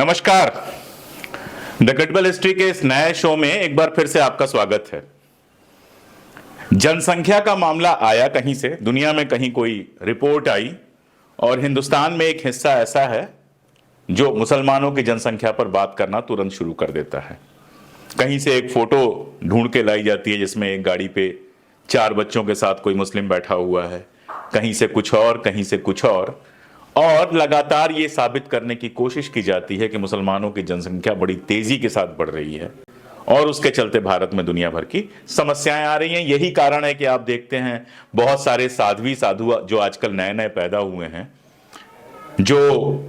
नमस्कार। The credible history के इस नए शो में एक बार फिर से आपका स्वागत है। जनसंख्या का मामला आया कहीं से, दुनिया में कहीं कोई रिपोर्ट आई और हिंदुस्तान में एक हिस्सा ऐसा है जो मुसलमानों की जनसंख्या पर बात करना तुरंत शुरू कर देता है। कहीं से एक फोटो ढूंढ के लाई जाती है जिसमें एक गाड़ी पे 4 बच्चों के साथ कोई मुस्लिम बैठा हुआ है, कहीं से कुछ और, कहीं से कुछ और लगातार ये साबित करने की कोशिश की जाती है कि मुसलमानों की जनसंख्या बड़ी तेजी के साथ बढ़ रही है और उसके चलते भारत में दुनिया भर की समस्याएं आ रही हैं। यही कारण है कि आप देखते हैं बहुत सारे साधु जो आजकल नए नए पैदा हुए हैं, जो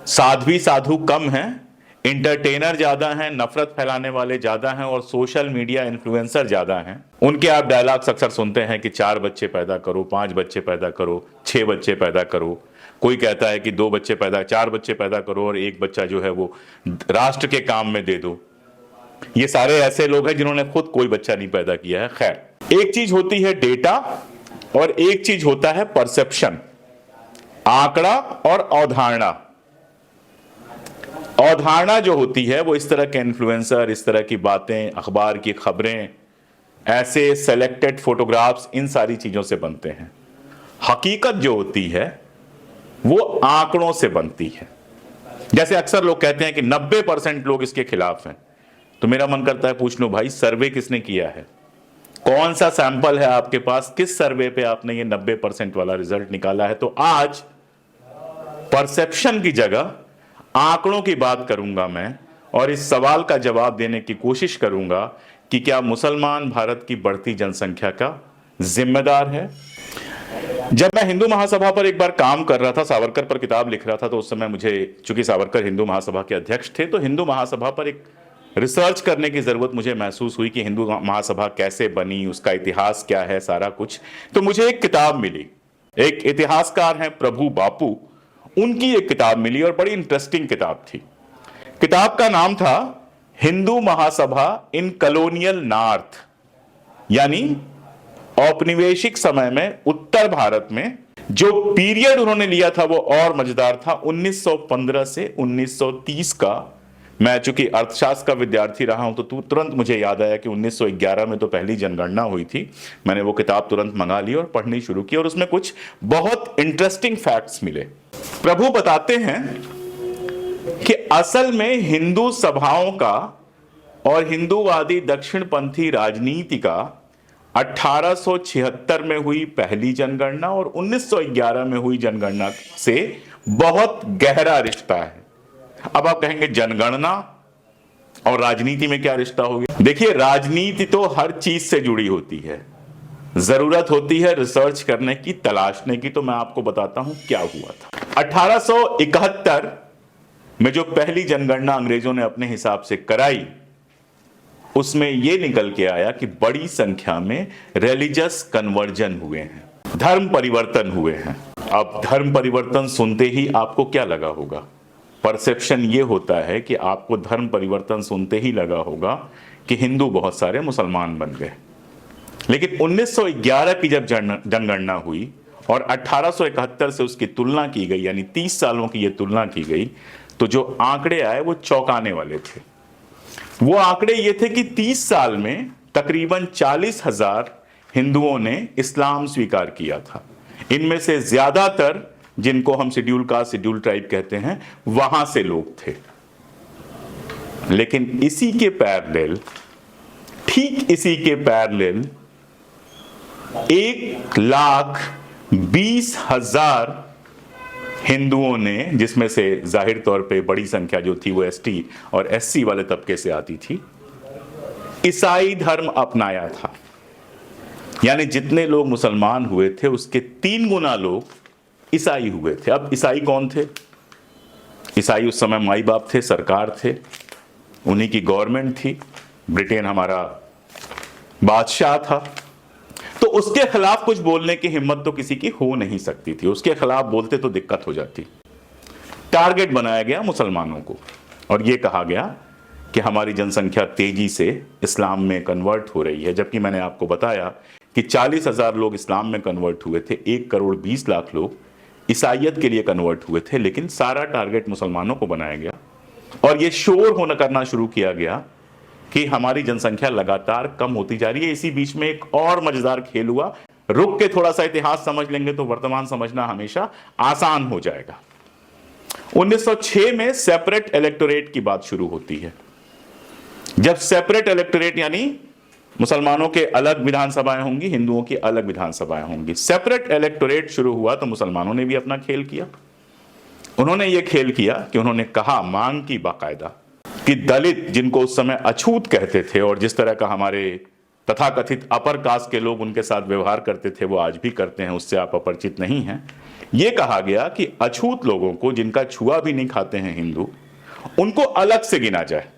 साधु कम हैं, इंटरटेनर ज्यादा हैं, नफरत फैलाने वाले ज्यादा हैं और सोशल मीडिया इन्फ्लुएंसर ज्यादा हैं। उनके आप डायलॉग्स अक्सर सुनते हैं कि 4 बच्चे पैदा करो, 5 बच्चे पैदा करो, 6 बच्चे पैदा करो। कोई कहता है कि 4 बच्चे पैदा करो और 1 बच्चा जो है वो राष्ट्र के काम में दे दो। ये सारे ऐसे लोग हैं जिन्होंने खुद कोई बच्चा नहीं पैदा किया है। खैर, एक चीज होती है डेटा और एक चीज होता है परसेप्शन, आंकड़ा और अवधारणा। अवधारणा जो होती है वो इस तरह के इन्फ्लुएंसर, इस तरह की बातें, अखबार की खबरें, ऐसे सेलेक्टेड फोटोग्राफ्स, इन सारी चीजों से बनते हैं। हकीकत जो होती है वो आंकड़ों से बनती है। जैसे अक्सर लोग कहते हैं कि 90% लोग इसके खिलाफ हैं, तो मेरा मन करता है पूछ लो, भाई सर्वे किसने किया है? कौन सा सैंपल है आपके पास? किस सर्वे पे आपने ये 90% वाला रिजल्ट निकाला है? तो आज परसेप्शन की जगह आंकड़ों की बात करूंगा मैं और इस सवाल का जवाब देने की कोशिश करूंगा कि क्या मुसलमान भारत की बढ़ती जनसंख्या का जिम्मेदार है? जब मैं हिंदू महासभा पर एक बार काम कर रहा था, सावरकर पर किताब लिख रहा था, तो उस समय मुझे, चूंकि सावरकर हिंदू महासभा के अध्यक्ष थे, तो हिंदू महासभा पर एक रिसर्च करने की जरूरत मुझे महसूस हुई कि हिंदू महासभा कैसे बनी, उसका इतिहास क्या है, सारा कुछ। तो मुझे एक किताब मिली, एक इतिहासकार हैं प्रभु बापू, उनकी एक किताब मिली और बड़ी इंटरेस्टिंग किताब थी। किताब का नाम था हिंदू महासभा इन कॉलोनियल नॉर्थ, यानी औपनिवेशिक समय में उत्तर भारत में। जो पीरियड उन्होंने लिया था वो और मजेदार था, 1915 से 1930 का। मैं चूंकि अर्थशास्त्र का विद्यार्थी रहा हूं तो तुरंत मुझे याद आया कि 1911 में तो पहली जनगणना हुई थी। मैंने वो किताब तुरंत मंगा ली और पढ़नी शुरू की और उसमें कुछ बहुत इंटरेस्टिंग फैक्ट्स मिले। प्रभु बताते हैं कि असल में हिंदू सभाओं का और हिंदूवादी दक्षिणपंथी राजनीति का 1876 में हुई पहली जनगणना और 1911 में हुई जनगणना से बहुत गहरा रिश्ता है। अब आप कहेंगे जनगणना और राजनीति में क्या रिश्ता हो गया? देखिए, राजनीति तो हर चीज से जुड़ी होती है। जरूरत होती है रिसर्च करने की, तलाशने की। तो मैं आपको बताता हूं क्या हुआ था। 1871 में जो पहली जनगणना अंग्रेजों ने अपने हिसाब से कराई, उसमें यह निकल के आया कि बड़ी संख्या में रिलीजियस कन्वर्जन हुए हैं, धर्म परिवर्तन हुए हैं। अब धर्म परिवर्तन सुनते ही आपको क्या लगा होगा? परसेप्शन ये होता है कि आपको धर्म परिवर्तन सुनते ही लगा होगा कि हिंदू बहुत सारे मुसलमान बन गए। लेकिन 1911 की जब जनगणना हुई और 1871 से उसकी तुलना की गई, यानी 30 सालों की यह तुलना की गई, तो जो आंकड़े आए वो चौंकाने वाले थे। वो आंकड़े ये थे कि 30 साल में तकरीबन 40,000 हिंदुओं ने इस्लाम स्वीकार किया था। इनमें से ज्यादातर, जिनको हम शेड्यूल कास्ट, शेड्यूल ट्राइब कहते हैं, वहां से लोग थे। लेकिन इसी के पैरेलल, ठीक इसी के पैरेलल 1,20,000 हिंदुओं ने, जिसमें से जाहिर तौर पे बड़ी संख्या जो थी वो एसटी और एससी वाले तबके से आती थी, ईसाई धर्म अपनाया था। यानी जितने लोग मुसलमान हुए थे उसके 3 गुना लोग ईसाई हुए थे। अब ईसाई कौन थे? ईसाई उस समय माई बाप थे, सरकार थे, उन्हीं की गवर्नमेंट थी, ब्रिटेन हमारा बादशाह था। तो उसके खिलाफ कुछ बोलने की हिम्मत तो किसी की हो नहीं सकती थी। उसके खिलाफ बोलते तो दिक्कत हो जाती। टारगेट बनाया गया मुसलमानों को और यह कहा गया कि हमारी जनसंख्या तेजी से इस्लाम में कन्वर्ट हो रही है। जबकि मैंने आपको बताया कि 40,000 लोग इस्लाम में कन्वर्ट हुए थे, 1,20,00,000 लोग ईसाइयत के लिए कन्वर्ट हुए थे। लेकिन सारा टारगेट मुसलमानों को बनाया गया और ये शोर होना करना शुरू किया गया कि हमारी जनसंख्या लगातार कम होती जा रही है। इसी बीच में एक और मजेदार खेल हुआ। रुक के थोड़ा सा इतिहास समझ लेंगे तो वर्तमान समझना हमेशा आसान हो जाएगा। 1906 में सेपरेट इलेक्टोरेट की बात शुरू होती है। जब सेपरेट इलेक्टोरेट यानी मुसलमानों के अलग विधानसभाएं होंगी, हिंदुओं की अलग विधानसभाएं होंगी, सेपरेट इलेक्टोरेट शुरू हुआ तो मुसलमानों ने भी अपना खेल किया। उन्होंने यह खेल किया कि उन्होंने कहा, मांग की बाकायदा, कि दलित जिनको उस समय अछूत कहते थे और जिस तरह का हमारे तथाकथित अपर कास्ट के लोग उनके साथ व्यवहार करते थे वो आज भी करते हैं, उससे आप अपरिचित नहीं हैं। यह कहा गया कि अछूत लोगों को, जिनका छुआ भी नहीं खाते हैं हिंदू, उनको अलग से गिना जाए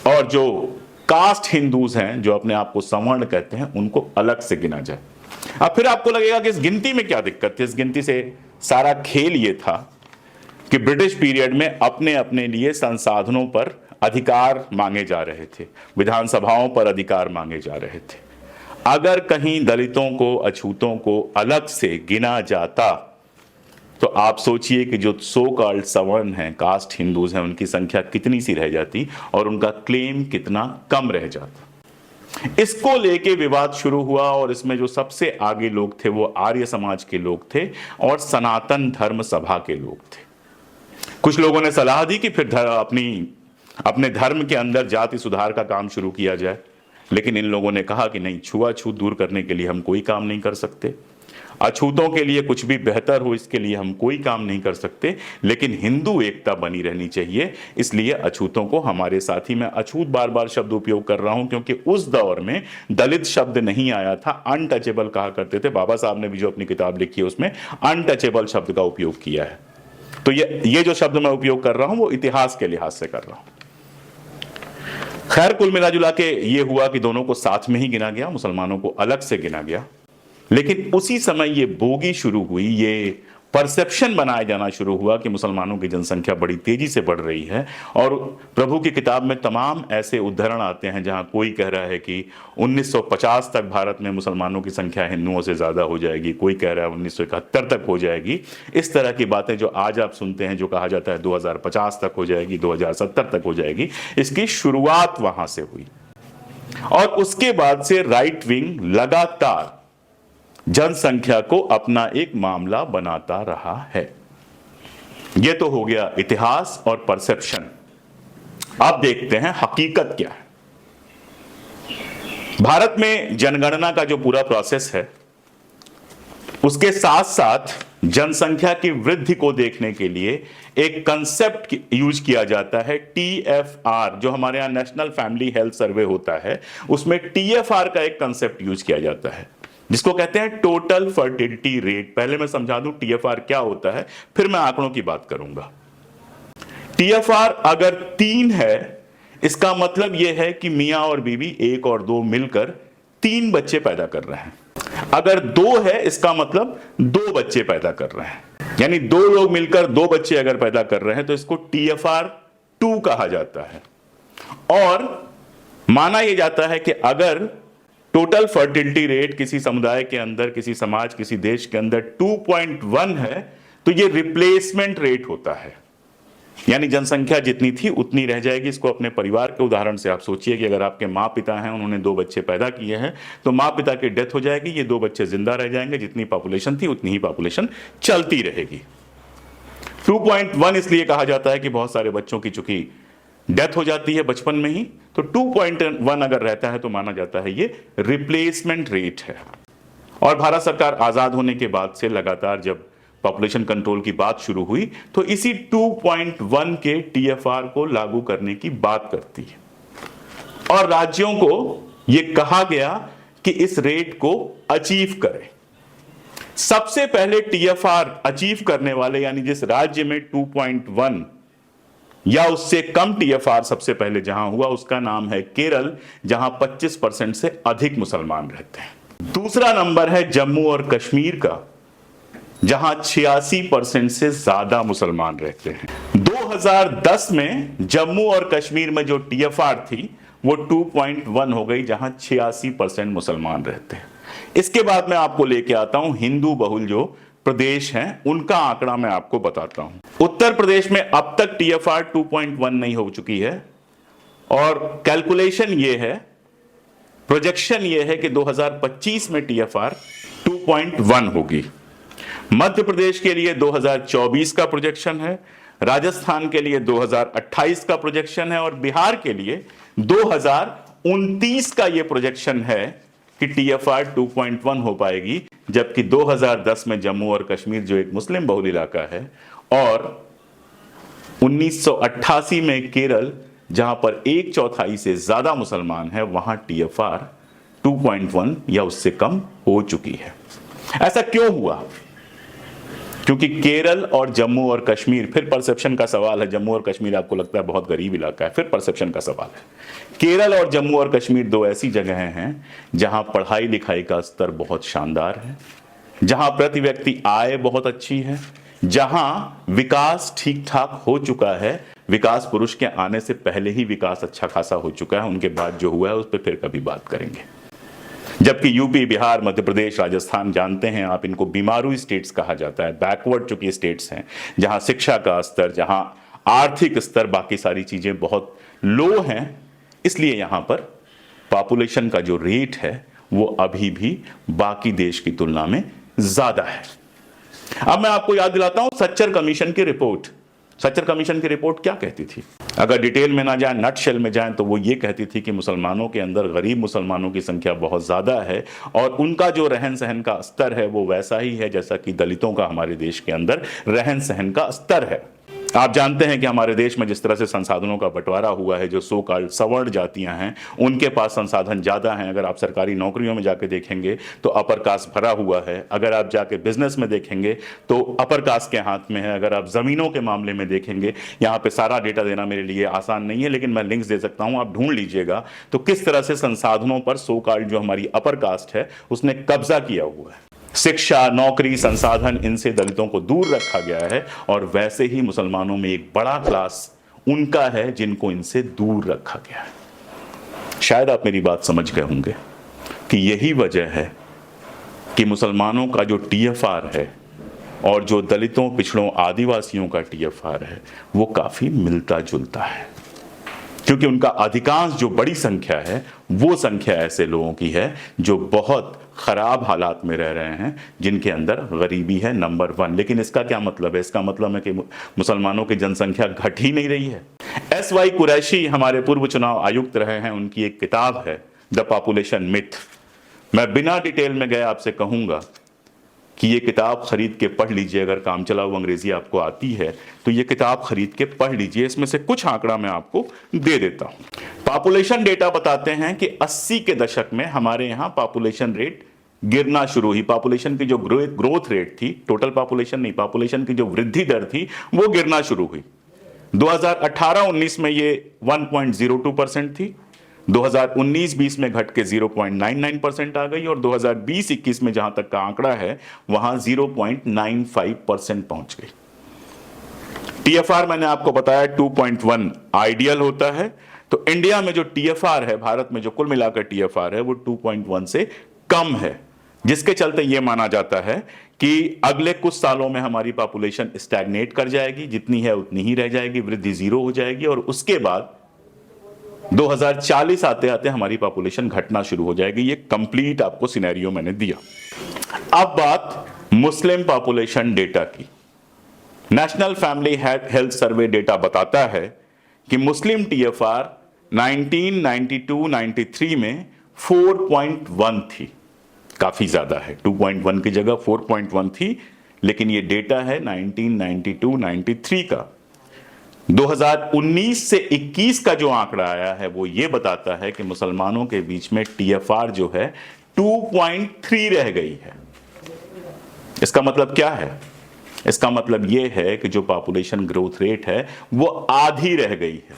और जो कास्ट हिंदूज हैं, जो अपने आप को सवर्ण कहते हैं, उनको अलग से गिना जाए। अब फिर आपको लगेगा कि इस गिनती में क्या दिक्कत थी। इस गिनती से सारा खेल ये था कि ब्रिटिश पीरियड में अपने अपने लिए संसाधनों पर अधिकार मांगे जा रहे थे, विधानसभाओं पर अधिकार मांगे जा रहे थे। अगर कहीं दलितों को, अछूतों को अलग से गिना जाता तो आप सोचिए कि जो सो कॉल्ड सवर्ण हैं, कास्ट हिंदूज हैं, उनकी संख्या कितनी सी रह जाती और उनका क्लेम कितना कम रह जाता। इसको लेके विवाद शुरू हुआ और इसमें जो सबसे आगे लोग थे वो आर्य समाज के लोग थे और सनातन धर्म सभा के लोग थे। कुछ लोगों ने सलाह दी कि फिर अपने धर्म के अंदर जाति सुधार का काम शुरू किया जाए, लेकिन इन लोगों ने कहा कि नहीं, छुआछूत दूर करने के लिए हम कोई काम नहीं कर सकते, अछूतों के लिए कुछ भी बेहतर हो इसके लिए हम कोई काम नहीं कर सकते, लेकिन हिंदू एकता बनी रहनी चाहिए, इसलिए अछूतों को हमारे साथ ही। मैं अछूत बार बार शब्द उपयोग कर रहा हूं क्योंकि उस दौर में दलित शब्द नहीं आया था, अनटचेबल कहा करते थे। बाबा साहब ने भी जो अपनी किताब लिखी है उसमें अनटचेबल शब्द का उपयोग किया है। तो ये जो शब्द मैं उपयोग कर रहा हूं वो इतिहास के लिहाज से कर रहा हूं। खैर, कुल मिला जुला के ये हुआ कि दोनों को साथ में ही गिना गया, मुसलमानों को अलग से गिना गया। लेकिन उसी समय ये बोगी शुरू हुई, ये परसेप्शन बनाया जाना शुरू हुआ कि मुसलमानों की जनसंख्या बड़ी तेजी से बढ़ रही है। और प्रभु की किताब में तमाम ऐसे उद्धरण आते हैं जहां कोई कह रहा है कि 1950 तक भारत में मुसलमानों की संख्या हिंदुओं से ज़्यादा हो जाएगी, कोई कह रहा है 1971 तक हो जाएगी। इस तरह की बातें जो आज आप सुनते हैं, जो कहा जाता है 2050 तक हो जाएगी, 2070 तक हो जाएगी, इसकी शुरुआत वहां से हुई। और उसके बाद से राइट विंग लगातार जनसंख्या को अपना एक मामला बनाता रहा है। यह तो हो गया इतिहास और परसेप्शन। अब देखते हैं हकीकत क्या है। भारत में जनगणना का जो पूरा प्रोसेस है, उसके साथ साथ जनसंख्या की वृद्धि को देखने के लिए एक कंसेप्ट यूज किया जाता है, TFR, जो हमारे यहां नेशनल फैमिली हेल्थ सर्वे होता है, उसमें TFR का एक कंसेप्ट यूज किया जाता है जिसको कहते हैं टोटल फर्टिलिटी रेट। पहले मैं समझा दूं TFR क्या होता है, फिर मैं आंकड़ों की बात करूंगा। TFR अगर 3 है, इसका मतलब यह है कि मियां और बीवी 1 और 2 मिलकर 3 बच्चे पैदा कर रहे हैं। अगर 2 है, इसका मतलब 2 बच्चे पैदा कर रहे हैं। यानी 2 लोग मिलकर 2 बच्चे अगर पैदा कर रहे हैं तो इसको TFR 2 कहा जाता है। और माना यह जाता है कि अगर टोटल फर्टिलिटी रेट किसी समुदाय के अंदर, किसी समाज, किसी देश के अंदर 2.1 है तो ये रिप्लेसमेंट रेट होता है। यानी जनसंख्या जितनी थी उतनी रह जाएगी। इसको अपने परिवार के उदाहरण से आप सोचिए कि अगर आपके माँ पिता हैं, उन्होंने 2 बच्चे पैदा किए हैं, तो माँ पिता की डेथ हो जाएगी, ये 2 बच्चे जिंदा रह जाएंगे, जितनी पॉपुलेशन थी उतनी ही पॉपुलेशन चलती रहेगी। 2.1 इसलिए कहा जाता है कि बहुत सारे बच्चों की चूंकि डेथ हो जाती है बचपन में ही, तो 2.1 अगर रहता है तो माना जाता है ये रिप्लेसमेंट रेट है। और भारत सरकार आजाद होने के बाद से लगातार जब पॉपुलेशन कंट्रोल की बात शुरू हुई तो इसी 2.1 के TFR को लागू करने की बात करती है और राज्यों को यह कहा गया कि इस रेट को अचीव करें। सबसे पहले TFR अचीव करने वाले, यानी जिस राज्य में 2.1 या उससे कम TFR सबसे पहले जहां हुआ, उसका नाम है केरल, जहां 25% से अधिक मुसलमान रहते हैं। दूसरा नंबर है जम्मू और कश्मीर का, जहां 86% से ज्यादा मुसलमान रहते हैं। 2010 में जम्मू और कश्मीर में जो TFR थी वो 2.1 हो गई, जहां 86% मुसलमान रहते हैं। इसके बाद मैं आपको लेके आता हूं हिंदू बहुल जो प्रदेश हैं उनका आंकड़ा मैं आपको बताता हूं। उत्तर प्रदेश में अब तक टीएफआर 2.1 नहीं हो चुकी है और कैलकुलेशन ये है, प्रोजेक्शन ये है कि 2025 में टीएफआर 2.1 होगी। मध्य प्रदेश के लिए 2024 का प्रोजेक्शन है, राजस्थान के लिए 2028 का प्रोजेक्शन है और बिहार के लिए 2029 का यह प्रोजेक्शन है कि टीएफआर 2.1 हो पाएगी, जबकि 2010 में जम्मू और कश्मीर जो एक मुस्लिम बहुल इलाका है और 1988 में केरल जहां पर 1/4 से ज्यादा मुसलमान है, वहां टीएफआर 2.1 या उससे कम हो चुकी है। ऐसा क्यों हुआ? क्योंकि केरल और जम्मू और कश्मीर, फिर परसेप्शन का सवाल है, जम्मू और कश्मीर आपको लगता है बहुत गरीब इलाका है, फिर परसेप्शन का सवाल है। केरल और जम्मू और कश्मीर दो ऐसी जगहें हैं जहां पढ़ाई लिखाई का स्तर बहुत शानदार है, जहां प्रति व्यक्ति आय बहुत अच्छी है, जहां विकास ठीक ठाक हो चुका है। विकास पुरुष के आने से पहले ही विकास अच्छा खासा हो चुका है, उनके बाद जो हुआ है उस पर फिर कभी बात करेंगे। जबकि यूपी, बिहार, मध्य प्रदेश, राजस्थान, जानते हैं आप, इनको बीमारू स्टेट्स कहा जाता है, बैकवर्ड चुकी स्टेट्स हैं, जहां शिक्षा का स्तर, जहां आर्थिक स्तर, बाकी सारी चीजें बहुत लो हैं। इसलिए यहां पर पॉपुलेशन का जो रेट है वो अभी भी बाकी देश की तुलना में ज्यादा है। अब मैं आपको याद दिलाता हूं सच्चर कमीशन की रिपोर्ट। सच्चर कमीशन की रिपोर्ट क्या कहती थी? अगर डिटेल में ना जाए, नटशेल में जाएं, तो वो ये कहती थी कि मुसलमानों के अंदर गरीब मुसलमानों की संख्या बहुत ज़्यादा है और उनका जो रहन सहन का स्तर है वो वैसा ही है जैसा कि दलितों का हमारे देश के अंदर रहन सहन का स्तर है। आप जानते हैं कि हमारे देश में जिस तरह से संसाधनों का बंटवारा हुआ है, जो सो कॉल्ड सवर्ण जातियां हैं उनके पास संसाधन ज़्यादा हैं। अगर आप सरकारी नौकरियों में जाके देखेंगे तो अपर कास्ट भरा हुआ है, अगर आप जाके बिजनेस में देखेंगे तो अपर कास्ट के हाथ में है, अगर आप ज़मीनों के मामले में देखेंगे, यहाँ पे सारा डेटा देना मेरे लिए आसान नहीं है लेकिन मैं लिंक्स दे सकता हूँ, आप ढूंढ लीजिएगा तो किस तरह से संसाधनों पर सो कॉल्ड जो हमारी अपर कास्ट है उसने कब्जा किया हुआ है। शिक्षा, नौकरी, संसाधन, इनसे दलितों को दूर रखा गया है और वैसे ही मुसलमानों में एक बड़ा क्लास उनका है जिनको इनसे दूर रखा गया है। शायद आप मेरी बात समझ गए होंगे कि यही वजह है कि मुसलमानों का जो टीएफआर है और जो दलितों, पिछड़ों, आदिवासियों का टीएफआर है वो काफी मिलता जुलता है, क्योंकि उनका अधिकांश जो बड़ी संख्या है वो संख्या ऐसे लोगों की है जो बहुत खराब हालात में रह रहे हैं, जिनके अंदर गरीबी है नंबर 1। लेकिन इसका क्या मतलब है? इसका मतलब है कि मुसलमानों की जनसंख्या घट ही नहीं रही है। एस.वाई. कुरैशी हमारे पूर्व चुनाव आयुक्त रहे हैं, उनकी एक किताब है द पॉपुलेशन मिथ। मैं बिना डिटेल में गए आपसे कहूंगा कि ये किताब खरीद के पढ़ लीजिए। अगर काम चलाऊ अंग्रेजी आपको आती है तो ये किताब खरीद के पढ़ लीजिए। इसमें से कुछ आंकड़ा मैं आपको दे देता हूं। पॉपुलेशन डेटा बताते हैं कि 80 के दशक में हमारे यहां पॉपुलेशन रेट गिरना शुरू हुई। पॉपुलेशन की जो ग्रोथ रेट थी, टोटल पॉपुलेशन नहीं, पॉपुलेशन की जो वृद्धि दर थी वो गिरना शुरू हुई। 2018-19 में ये 1.02% थी, 2019-20 में घट के 0.99% आ गई और 2020-21 में जहां तक का आंकड़ा है वहां 0.95% पहुंच गई। टीएफआर मैंने आपको बताया 2.1 आइडियल होता है, तो इंडिया में जो टीएफआर है, भारत में जो कुल मिलाकर टीएफआर है वो 2.1 से कम है, जिसके चलते यह माना जाता है कि अगले कुछ सालों में हमारी पॉपुलेशन स्टैग्नेट कर जाएगी, जितनी है उतनी ही रह जाएगी, वृद्धि 0 हो जाएगी और उसके बाद 2040 आते आते हमारी पॉपुलेशन घटना शुरू हो जाएगी। ये कंप्लीट आपको सिनेरियो मैंने दिया। अब बात मुस्लिम पॉपुलेशन डेटा की। National family health survey data बताता है कि मुस्लिम टीएफआर 1992-93 में 4.1 थी, काफी ज्यादा है, 2.1 की जगह 4.1 थी, लेकिन ये डेटा है 1992-93 का। 2019 से 21 का जो आंकड़ा आया है वो ये बताता है कि मुसलमानों के बीच में टीएफआर जो है 2.3 रह गई है। इसका मतलब क्या है? इसका मतलब ये है कि जो पॉपुलेशन ग्रोथ रेट है वो आधी रह गई है।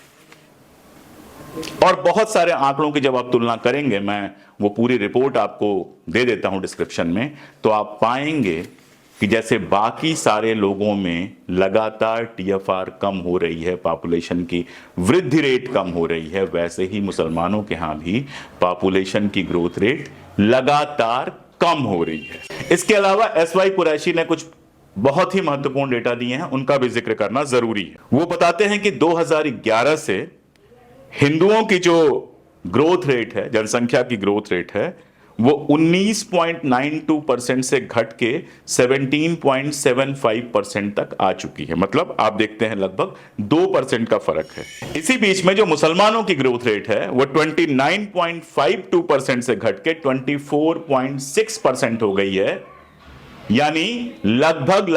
और बहुत सारे आंकड़ों की जब आप तुलना करेंगे, मैं वो पूरी रिपोर्ट आपको दे देता हूं डिस्क्रिप्शन में, तो आप पाएंगे कि जैसे बाकी सारे लोगों में लगातार टीएफआर कम हो रही है, पॉपुलेशन की वृद्धि रेट कम हो रही है, वैसे ही मुसलमानों के यहां भी पॉपुलेशन की ग्रोथ रेट लगातार कम हो रही है। इसके अलावा एस.वाई. कुरैशी ने कुछ बहुत ही महत्वपूर्ण डेटा दिए हैं, उनका भी जिक्र करना जरूरी है। वो बताते हैं कि 2011 से हिंदुओं की जो ग्रोथ रेट है, जनसंख्या की ग्रोथ रेट है, वो 19.92% से घट के 17.75% तक आ चुकी है। मतलब आप देखते हैं लगभग 2% का फर्क है। इसी बीच में जो मुसलमानों की ग्रोथ रेट है वो 29.52% से घट के 24.6% हो गई है, यानी लगभग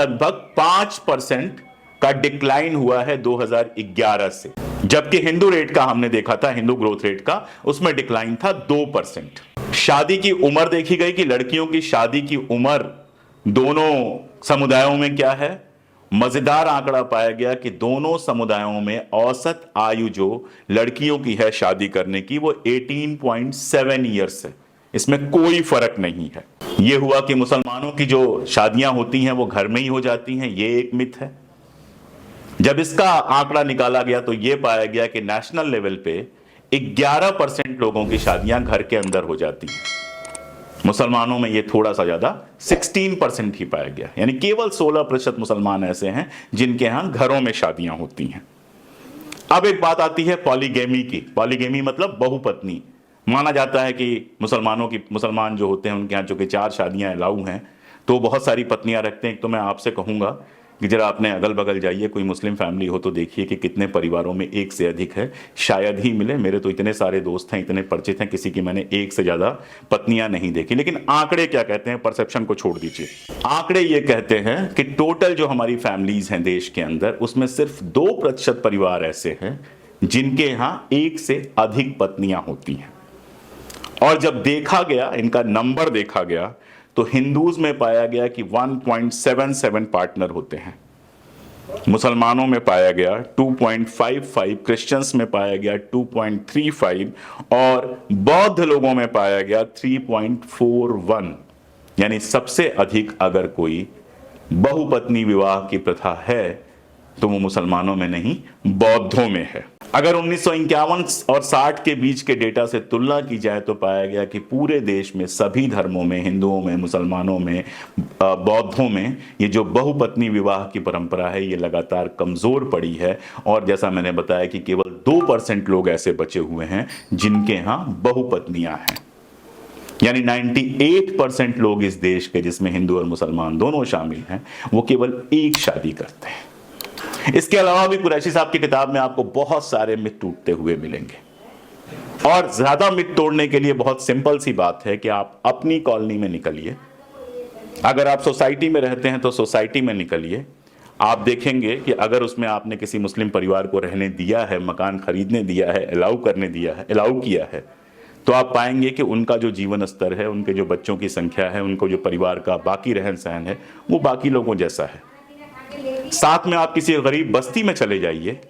5% का डिक्लाइन हुआ है 2011 से। जबकि हिंदू रेट का हमने देखा था, हिंदू ग्रोथ रेट का, उसमें डिक्लाइन था 2%। शादी की उम्र देखी गई कि लड़कियों की शादी की उम्र दोनों समुदायों में क्या है। मजेदार आंकड़ा पाया गया कि दोनों समुदायों में औसत आयु जो लड़कियों की है शादी करने की वो 18.7 ईयर्स है। इसमें कोई फर्क नहीं है। यह हुआ कि मुसलमानों की जो शादियां होती हैं वो घर में ही हो जाती हैं, ये एक मिथ है। जब इसका आंकड़ा निकाला गया तो यह पाया गया कि नेशनल लेवल पे 11% लोगों की शादियां घर के अंदर हो जाती हैं। मुसलमानों में यह थोड़ा सा ज्यादा 16% ही पाया गया, यानी केवल 16% मुसलमान ऐसे हैं जिनके यहां घरों में शादियां होती हैं। अब एक बात आती है पॉलीगेमी की। पॉलीगेमी मतलब बहुपत्नी। माना जाता है कि मुसलमान जो होते हैं उनके यहाँ चूंकि 4 शादियां अलाउ हैं तो बहुत सारी पत्नियां रखते हैं। तो मैं आपसे कहूंगा कि जरा अपने अगल बगल जाइए, कोई मुस्लिम फैमिली हो तो देखिए कि कितने परिवारों में एक से अधिक है। शायद ही मिले। मेरे तो इतने सारे दोस्त हैं, इतने परिचित हैं, किसी की मैंने एक से ज्यादा पत्नियां नहीं देखी। लेकिन आंकड़े क्या कहते हैं, परसेप्शन को छोड़ दीजिए। आंकड़े ये कहते हैं कि टोटल जो हमारी फैमिलीज हैं देश के अंदर, उसमें सिर्फ 2% परिवार ऐसे हैं जिनके यहां एक से अधिक पत्नियां होती हैं। और जब देखा गया, इनका नंबर देखा गया, तो हिंदूज में पाया गया कि 1.77 पार्टनर होते हैं। मुसलमानों में पाया गया 2.55, क्रिश्चियंस में पाया गया 2.35 और बौद्ध लोगों में पाया गया 3.41। यानी सबसे अधिक अगर कोई बहुपत्नी विवाह की प्रथा है तो वो मुसलमानों में नहीं, बौद्धों में है। अगर 1951 और 60 के बीच के डेटा से तुलना की जाए तो पाया गया कि पूरे देश में सभी धर्मों में, हिंदुओं में, मुसलमानों में, बौद्धों में, ये जो बहुपत्नी विवाह की परंपरा है ये लगातार कमजोर पड़ी है। और जैसा मैंने बताया कि केवल 2% लोग ऐसे बचे हुए हैं जिनके यहाँ बहुपत्नियां हैं। यानी 98% लोग इस देश के, जिसमें हिंदू और मुसलमान दोनों शामिल हैं, वो केवल एक शादी करते हैं। इसके अलावा भी कुरैशी साहब की किताब में आपको बहुत सारे मिथ टूटते हुए मिलेंगे। और ज्यादा मिथ तोड़ने के लिए बहुत सिंपल सी बात है कि आप अपनी कॉलोनी में निकलिए। अगर आप सोसाइटी में रहते हैं तो सोसाइटी में निकलिए। आप देखेंगे कि अगर उसमें आपने किसी मुस्लिम परिवार को रहने दिया है, मकान खरीदने दिया है, अलाउ किया है, तो आप पाएंगे कि उनका जो जीवन स्तर है, उनके जो बच्चों की संख्या है, उनको जो परिवार का बाकी रहन सहन है, वो बाकी लोगों जैसा है। साथ में आप किसी गरीब बस्ती में चले जाइए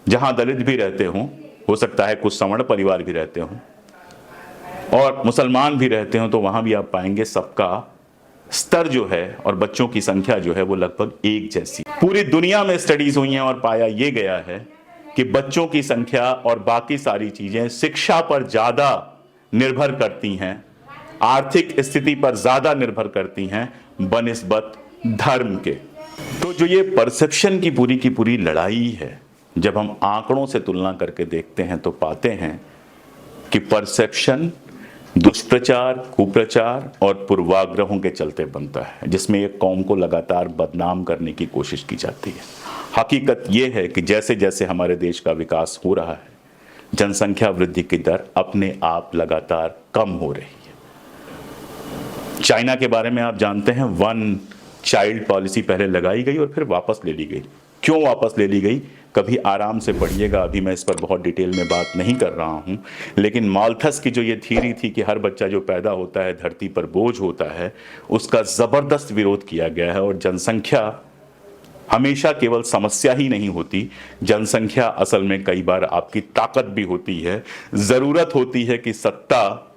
जहां दलित भी रहते हों, हो सकता है कुछ सवर्ण परिवार भी रहते हों और मुसलमान भी रहते हों, तो वहां भी आप पाएंगे सबका स्तर जो है और बच्चों की संख्या जो है वो लगभग एक जैसी। पूरी दुनिया में स्टडीज हुई हैं और पाया यह गया है कि बच्चों की संख्या और बाकी सारी चीजें शिक्षा पर ज्यादा निर्भर करती हैं, आर्थिक स्थिति पर ज्यादा निर्भर करती हैं बनिस्बत धर्म के। तो जो ये परसेप्शन की पूरी लड़ाई है, जब हम आंकड़ों से तुलना करके देखते हैं तो पाते हैं कि परसेप्शन दुष्प्रचार, कुप्रचार और पूर्वाग्रहों के चलते बनता है, जिसमें एक कौम को लगातार बदनाम करने की कोशिश की जाती है। हकीकत यह है कि जैसे जैसे हमारे देश का विकास हो रहा है, जनसंख्या वृद्धि की दर अपने आप लगातार कम हो रही है। चाइना के बारे में आप जानते हैं, 1 चाइल्ड पॉलिसी पहले लगाई गई और फिर वापस ले ली गई। क्यों वापस ले ली गई, कभी आराम से पढ़िएगा। अभी मैं इस पर बहुत डिटेल में बात नहीं कर रहा हूं, लेकिन माल्थस की जो ये थ्योरी थी कि हर बच्चा जो पैदा होता है धरती पर बोझ होता है, उसका जबरदस्त विरोध किया गया है। और जनसंख्या हमेशा केवल समस्या ही नहीं होती, जनसंख्या असल में कई बार आपकी ताकत भी होती है। जरूरत होती है कि सत्ता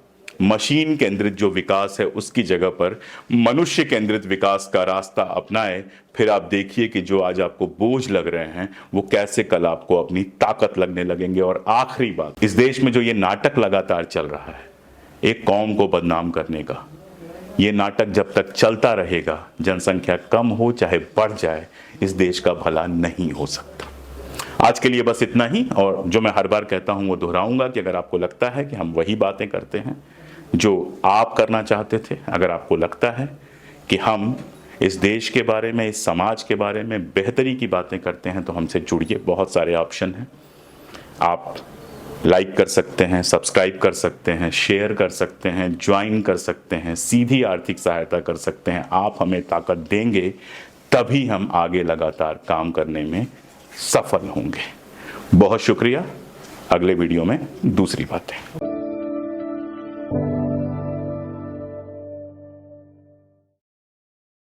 मशीन केंद्रित जो विकास है उसकी जगह पर मनुष्य केंद्रित विकास का रास्ता अपनाए। फिर आप देखिए कि जो आज आपको बोझ लग रहे हैं वो कैसे कल आपको अपनी ताकत लगने लगेंगे। और आखिरी बात, इस देश में जो ये नाटक लगातार चल रहा है एक कौम को बदनाम करने का, ये नाटक जब तक चलता रहेगा, जनसंख्या कम हो चाहे बढ़ जाए, इस देश का भला नहीं हो सकता। आज के लिए बस इतना ही, और जो मैं हर बार कहता हूं वो दोहराऊंगा कि अगर आपको लगता है कि हम वही बातें करते हैं जो आप करना चाहते थे, अगर आपको लगता है कि हम इस देश के बारे में, इस समाज के बारे में बेहतरी की बातें करते हैं, तो हमसे जुड़िए। बहुत सारे ऑप्शन हैं, आप लाइक कर सकते हैं, सब्सक्राइब कर सकते हैं, शेयर कर सकते हैं, ज्वाइन कर सकते हैं, सीधी आर्थिक सहायता कर सकते हैं। आप हमें ताकत देंगे तभी हम आगे लगातार काम करने में सफल होंगे। बहुत शुक्रिया। अगले वीडियो में दूसरी बातें।